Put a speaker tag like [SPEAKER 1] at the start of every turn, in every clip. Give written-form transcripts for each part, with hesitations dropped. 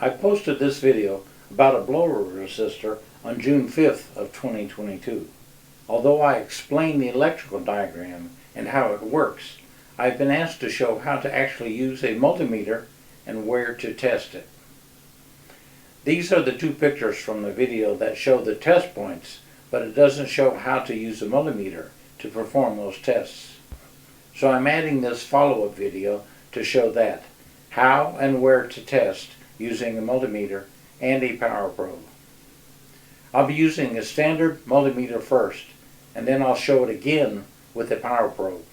[SPEAKER 1] I posted this video about a blower resistor on June 5th of 2022. Although I explain the electrical diagram and how it works, I've been asked to show how to actually use a multimeter and where to test it. These are the two pictures from the video that show the test points, but it doesn't show how to use a multimeter to perform those tests. So I'm adding this follow-up video to show that, how and where to test using a multimeter and a power probe. I'll be using a standard multimeter first, and then I'll show it again with a power probe.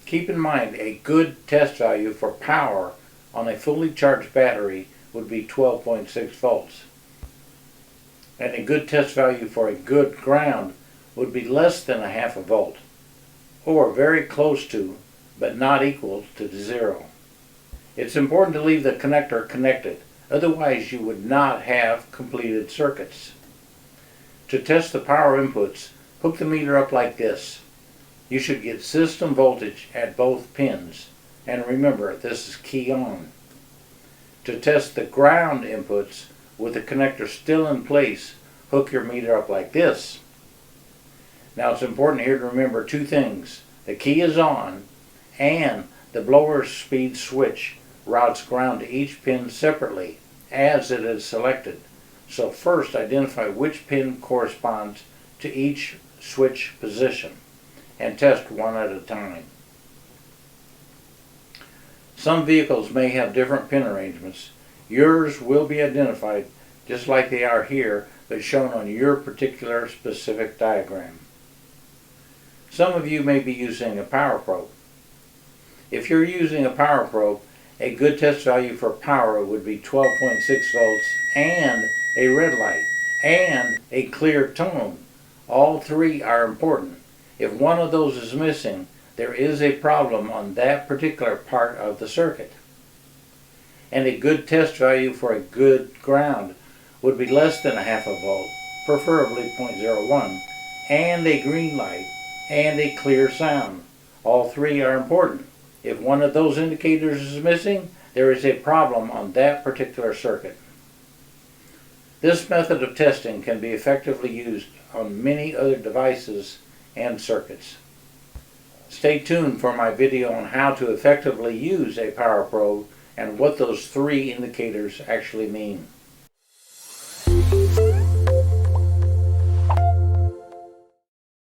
[SPEAKER 1] Keep in mind a good test value for power on a fully charged battery would be 12.6 volts. And a good test value for a good ground would be less than a half a volt, or very close to, but not equal to zero. It's important to leave the connector connected, otherwise you would not have completed circuits. To test the power inputs, hook the meter up like this. You should get system voltage at both pins, and remember, this is key on. To test the ground inputs with the connector still in place, hook your meter up like this. Now it's important here to remember two things. The key is on, and the blower speed switch routes ground to each pin separately as it is selected. So first identify which pin corresponds to each switch position and test one at a time. Some vehicles may have different pin arrangements. Yours will be identified just like they are here, but shown on your particular specific diagram. Some of you may be using a power probe. If you're using a power probe, a good test value for power would be 12.6 volts and a red light and a clear tone. All three are important. If one of those is missing, there is a problem on that particular part of the circuit. And a good test value for a good ground would be less than a half a volt, preferably 0.01, and a green light and a clear sound. All three are important. If one of those indicators is missing, there is a problem on that particular circuit. This method of testing can be effectively used on many other devices and circuits. Stay tuned for my video on how to effectively use a power probe and what those three indicators actually mean.